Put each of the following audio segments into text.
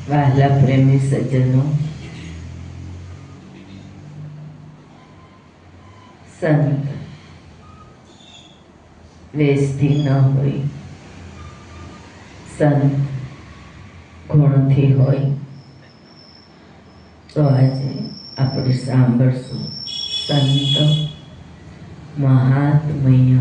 વહાલા પ્રેમી સજ્જનો, સંત વેશથી ન હોય, સંત ગુણથી હોય, તો આજે આપણે સાંભળશું સંત મહાત્મય.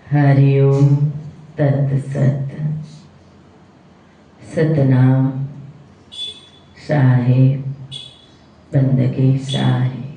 हरि ओम तत्सत. सतनाम साहेब बंदगी साहेब.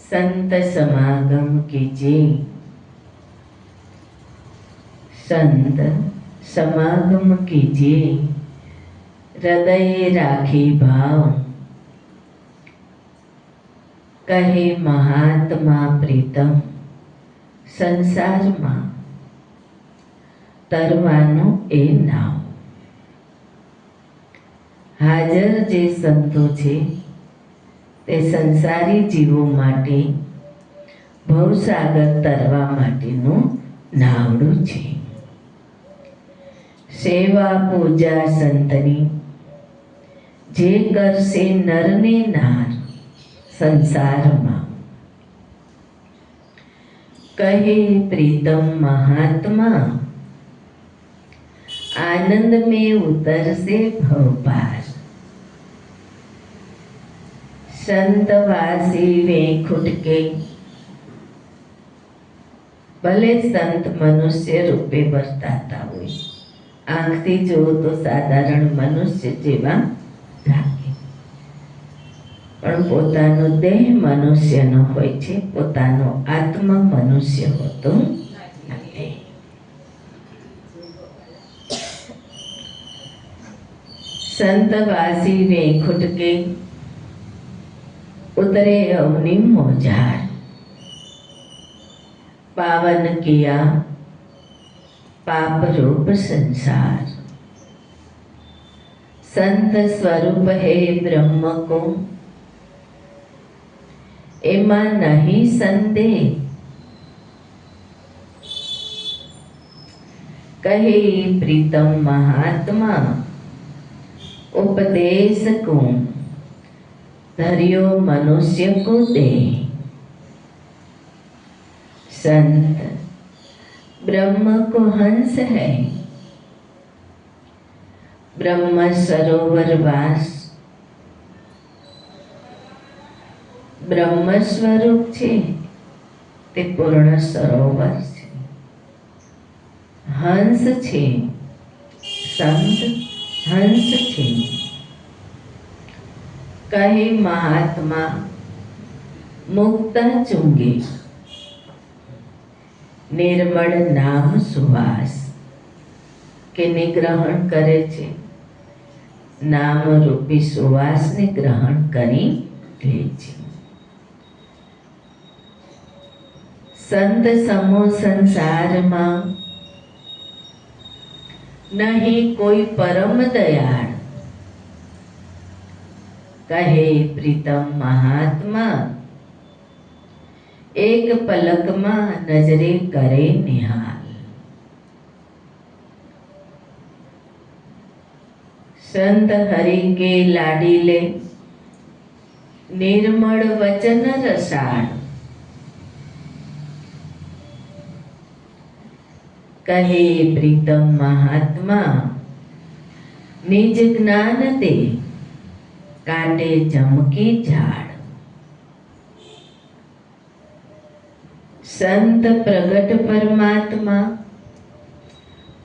संत समागम कीजिए, संत समागम कीजिए, हृदय राखी भाव. કહે મહાત્મા પ્રીતમ, સંસારમાં તરવાનું એ નાવ. હાજર જે સંતો છે તે સંસારી જીવો માટે ભવસાગર તરવા માટેનું નાવડું છે. સેવા પૂજા સંતની જે કરશે નરને નાર સંસારમાં. કહે પ્રીતમ મહાત્મા, આનંદ में उतरसे भवपार. संतवासी वे खुद के, ભલે સંત મનુષ્ય રૂપે વર્તાતા હોય, આંખથી જુઓ તો સાધારણ મનુષ્ય જેવા લાગે, પણ પોતાનો દેહ મનુષ્યનો હોય છે, પોતાનો આત્મા મનુષ્ય હોતો નથી. संतवासी वे खुद के, उतरे अवनि मोजार. पावन किया पाप रूप संसार. संत स्वरूप है ब्रह्म को, एमा नहीं संदेह. कहे प्रीतम महात्मा, उपदेश को धर्यो मनुष्य को दे. संत ब्रह्म को हंस है, ब्रह्म सरोवर वास. બ્રહ્મ સ્વરૂપ છે તે પૂર્ણ સરોવર છે. હંસ છે, સંત હંસ છે. કહે મહાત્મા મુક્તા ચુંગે, નિર્મળ નામ સુવાસ. કે ગ્રહણ કરે છે, નામ રૂપી સુવાસને ગ્રહણ કરી લે છે. संत समो संसार में नहीं कोई परम दयाल. कहे प्रीतम महात्मा, एक पलक में नजरे करे निहाल. संत हरि के लाडीले, निर्मल वचन रसाळ. कहे प्रीतम महात्मा, निज ज्ञान दे काटे चमकी झाड़. संत प्रगट परमात्मा,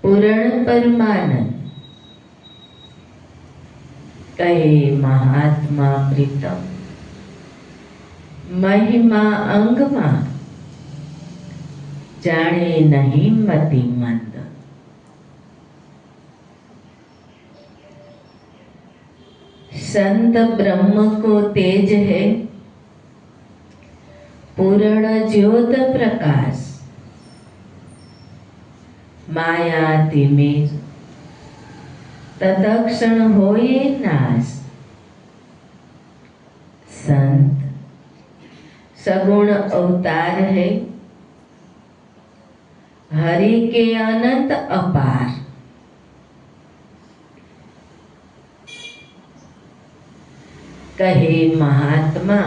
पूर्ण परमानंद. कहे महात्मा प्रीतम, महिमा अंग मा जाने नहीं मति मंद. संत ब्रह्म को तेज है, पूर्ण ज्योत प्रकाश. माया तिमिर तत्क्षण होए नाश. संत सगुण अवतार है, हरि के अनंत अपार। कहे महात्मा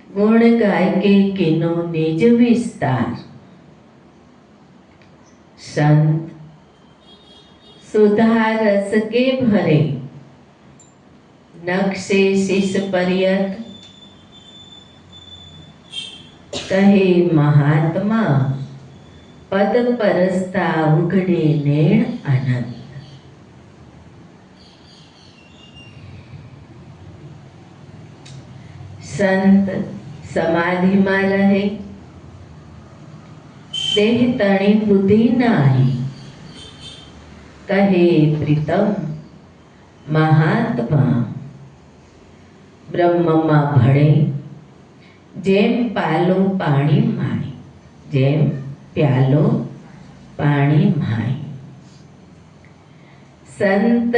गुण गाय के किनो निज विस्तार। संत सुधा रस के भरे, नक्शे शिष पर्यत। कहे महात्मा पद परस्ता उघड़े नैण अनंत। संत समाधि में रहे, देह तणी बुद्धि नाही। कहे प्रीतम महात्मा ब्रह्म में भळे, जेम पालो पाणी माय। जेम प्यालो पाणी माय। संत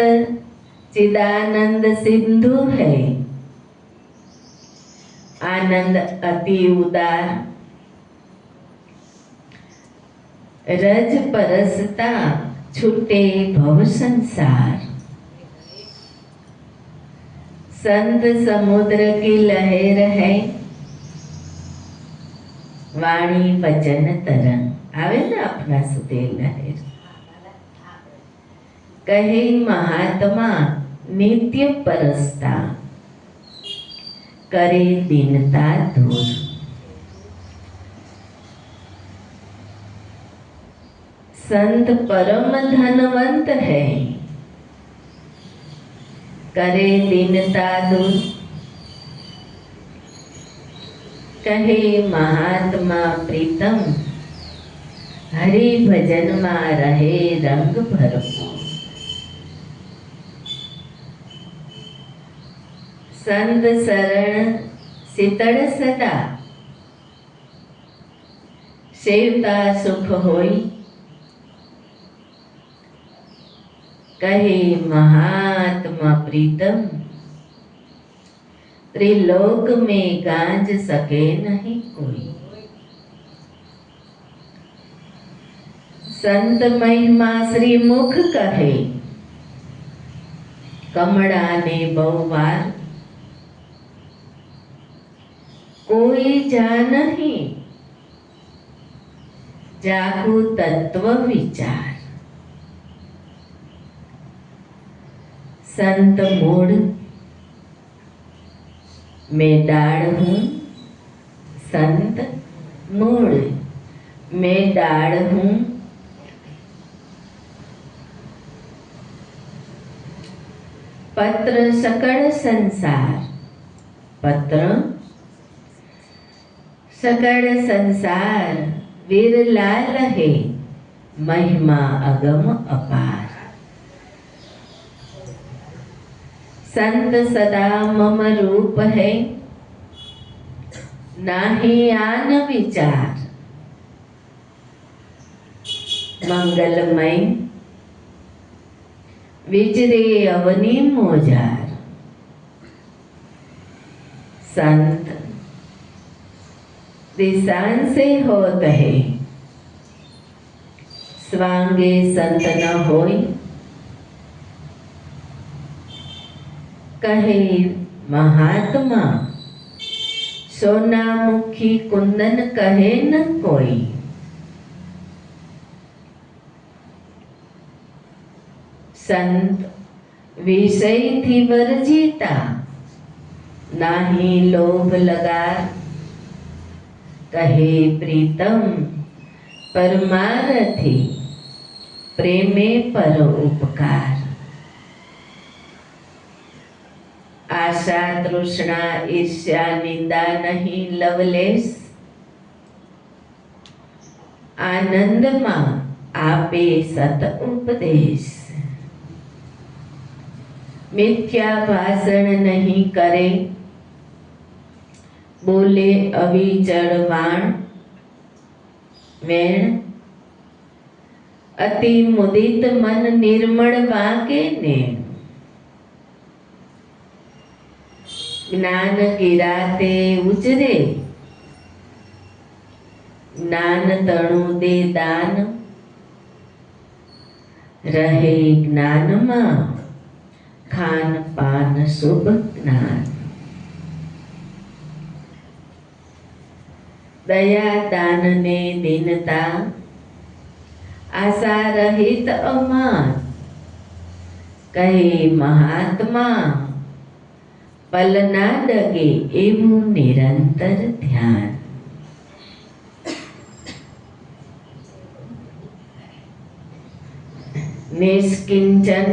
चिदानंद सिंधु है, आनंद अति उदार। रज परसता छूटे भव संसार। संत समुद्र की लहर है, वाणी वचन तरंग। आवे ना अपना सुते लहर। कहे महात्मा नित्य परसता, करे दीनता दूर। संत परम धनवंत है, करे दीनता दूर। कहे महात्मा प्रीतम, हरि भजन में रहे रंग भरपूर। संत शरण शीतल सदा, सेवता सुख होई। कहे महात्मा प्रीतम, त्रिलोक में गांज सके नहीं कोई। संत महिमा श्री मुख कहे, कमड़ा ने बहुवार। कोई जा नहीं, जागू तत्व विचार। संत मूड मैं डाढ़ हूँ, संत मूड मैं डाढ़ हूँ। पत्र सकड़ संसार, पत्र सकड़ संसार। विरलाल है, महिमा अगम अपार। संत सदा मम रूप है, नाही आन विचार। मंगलमय विचरे अवनी मोजार। संत दिशान से होत है, स्वांगे संत न होई। कहे महात्मा सोना मुखी कुंदन कहे न कोई। संत विषय थी वर्जिता, नाही लोभ लगार। कहे प्रीतम परमारथी, प्रेमे पर उपकार। आशा तृष्णा ईर्ष्या निंदा नहीं लवलेश। आनंद मां आपे सत उपदेश। मिथ्या भाषण नहीं करे, बोले अविचल वाण। वेण अति मुदित मन निर्मल वाके नेण। જ્ઞાન ગિરાતે ઉજરે, જ્ઞાન તણું દે દાન, રહે જ્ઞાનમાં ખાન પાન શુભ જ્ઞાન. દયા દાન ને દીનતા, આશા રહિત અમાન, કહે મહાત્મા પલ ના ડગે એવું નિરંતર ધ્યાન. નિષ્કિંચન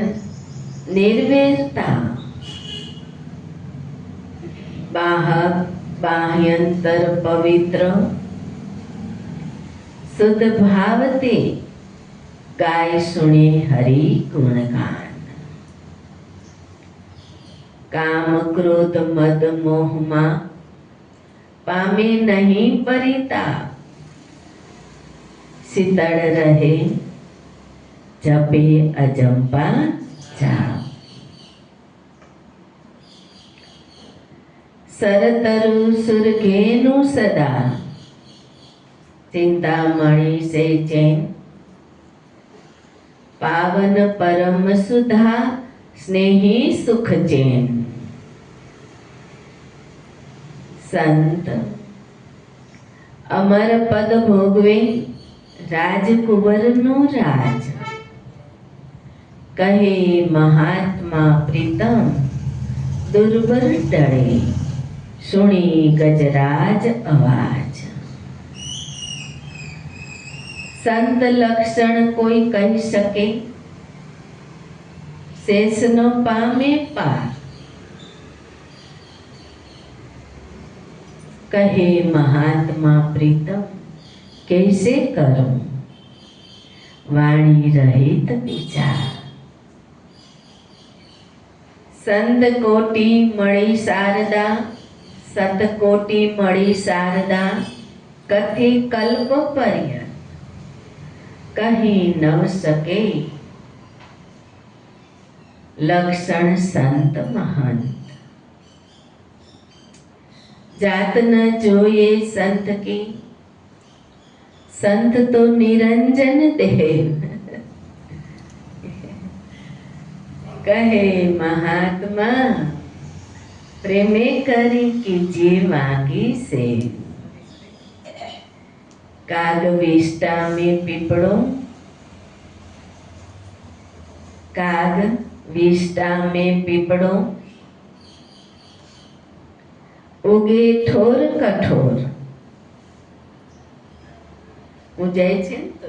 નિર્વેરતા, બાહ્યંતર પવિત્ર, શુદ્ધ ભાવતે ગાય સુણે હરિ ગુણગાન. કામ ક્રોધ મદ મોહમાં પામે નહીં પરિતાપ, શીતળ રહે જપે અજંપા જાપ. સરતરુ સુરઘેનું સદા, ચિંતામણી સે ચેન, પાવન પરમ સુધા સ્નેહી સુખ ચેન. સંત અમર પદ ભોગવે રાજકુંવરનું રાજ, કહે મહાત્મા પ્રીતમ દુર્બર ટળે, સુણી ગજરાજ અવાજ. સંત લક્ષણ કોઈ કહી શકે, શેષ ન પામે પાર, કહે મહાત્મા પ્રીતમ कैसे करूं वाणी रहित विचार. संत कोटि मणि शारदा, सत कोटि मणि शारदा, कथे कल्प पर्यंत, कहीं न सके लक्षण संत महंत. जात न जोये संत की, संत तो निरंजन देव, कहे महात्मा प्रेमे करी कीजिए मागी से. काग विष्टा में पीपड़ो, काग विष्टा में पीपड़ो, उगे ठोर कठोर. જાય છે ને તો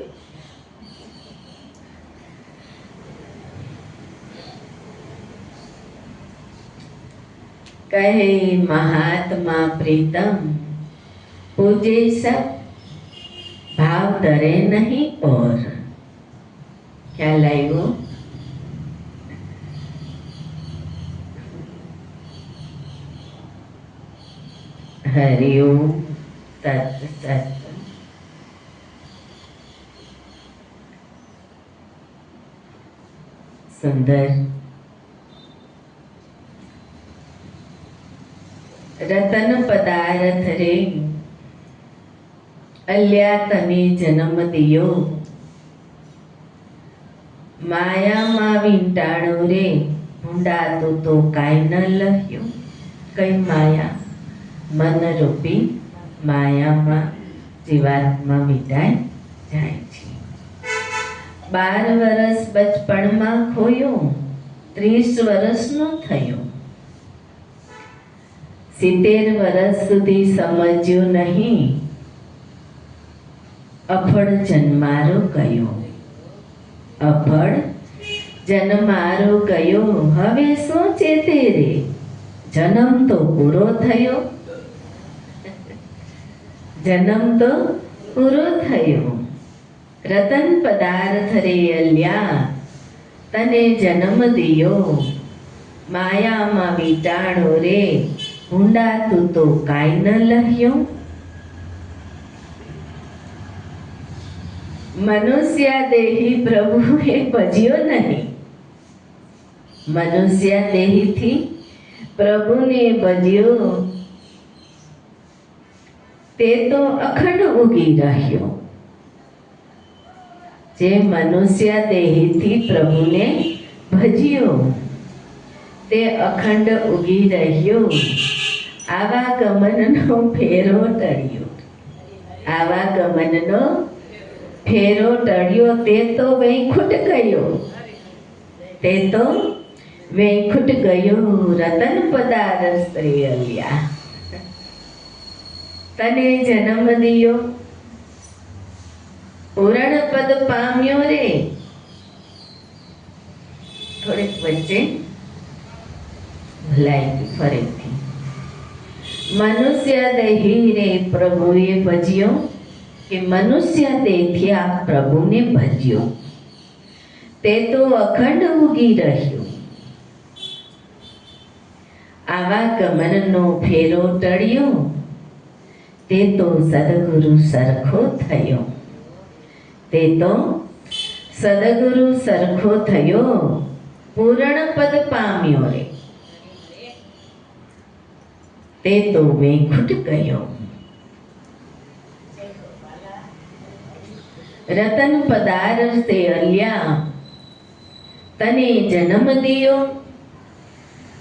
કહે મહાત્મા પ્રીતમ પૂજે સબ ભાવ ધરે નહીં ઓર. ખ્યાલ આવ્યો? હરિઓમ તત્ સત. સુંદર રતન પદાર્થ રે, અલ્યા તને જન્મ દિયો, માયામાં વીંટાળો રે, ભૂંડાતું તો કાંઈ ન લહ્યું. કઈ માયા? મન રૂપી માયામાં જીવાત્મા વીંટાઈ જાય છે. 12 વર્ષ બચપણમાં ખોયો, 30 વર્ષનો થયો, 70 વર્ષ સુધી સમજ્યો નહીં, અફળ જન્મારો ગયો. અફળ જન્મારો ગયો, હવે શું ચેતે રે, જન્મ તો પૂરો થયો. જન્મ તો પૂરો થયો. રતન પદાર્થ રે અલ્યા તને જન્મ દિયો, માયામાં વીંટાળો રે, ભૂંડાતું તો કાંઈ ન લહ્યું. મનુષ્ય દેહી પ્રભુએ ભજ્યો નહીં, મનુષ્ય દેહીથી પ્રભુને ભજ્યો તે તો અખંડ ઉગી રહ્યો. જે મનુષ્ય દેહથી પ્રભુને ભજ્યો તે અખંડ ઉગી રહ્યો. આવાગમનનો ફેરો ટળ્યો. આવાગમનનો ફેરો ટળ્યો. તે તો વૈકુંઠ ગયો. તે તો વૈકુંઠ ગયો. રતન પદારસ શ્રેયલ્યા. તને જન્મ દિયો પૂરણ પદ પામ્યો રે. થોડીક વચ્ચે ભલાઈ ફરીથી. મનુષ્ય દેહી રે પ્રભુએ ભજ્યો, કે મનુષ્ય દેહથી આ પ્રભુને ભજ્યો તે તો અખંડ ઉગી રહ્યો. આવાગમનનો ફેરો ટળ્યો તે તો સદગુરુ સરખો થયો. તે તો સદગુરુ સરખો થયો. પૂરણ પદ પામ્યો રે. તે તો વૈકુંઠ ગયો. રતન પદારસે અલ્યા. તને જન્મ દિયો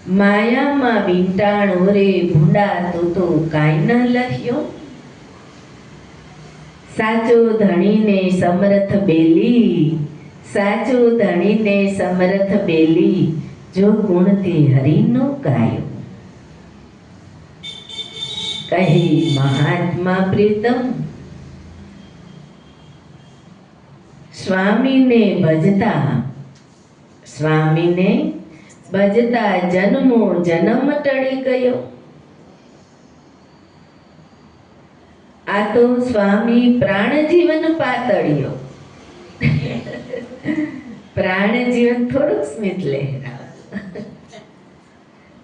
માયામાં વીંટાણો રે. ભૂંડા તું તો કાંઈ ન લખ્યો. સાચો ધણીને સમર્થ બેલી. સાચો ધણીને સમર્થ બેલી. જો ગુણથી હરિનો ગાયો. કહી મહાત્મા પ્રીતમ સ્વામીને ભજતા. સ્વામીને ભજતા જન્મો જન્મ ટળી ગયો. આ તો સ્વામી પ્રાણ જીવન પાતળ્યો. પ્રાણ જીવન થોડુંક સ્મિત લહેરાવ.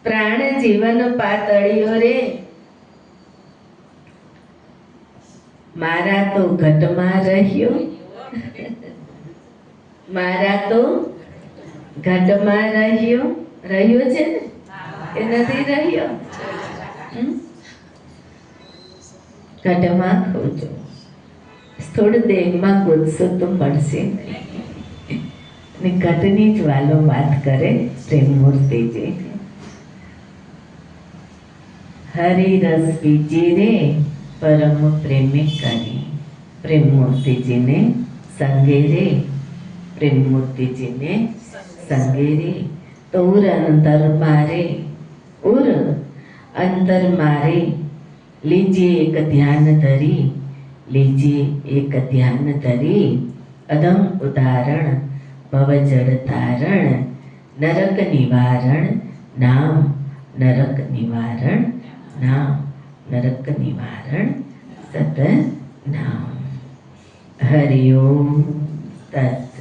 પ્રાણ જીવન પાતળ્યો રે. મારા તો ઘટમાં રહ્યો. મારા તો ઘટમાં રહ્યો. રહ્યો છે ને એ નથી રહ્યો. ઘટમાં ખોજો. થોડી દેરમાં ગોતશો તો મળશે નહીં. ને ઘટની જ વાલો વાત કરે પ્રેમમૂર્તિજી. હરિ રસ બીજી રે પરમ પ્રેમે કરી. પ્રેમમૂર્તિજીને સંગે રે. પ્રેમમૂર્તિજીને સંગે રે. તો ઉર અંતર મારે. ઉર અંતર મારે. લીજીએ એક ધ્યાન ધરી. લીજીએ એક ધ્યાન ધરી. અદમ ઉદાહરણ ભવજળ તારણ. નરક નિવારણ નામ. નરક નિવારણ નામ. નરક નિવારણ સત નામ. હરિ ઓમ તત્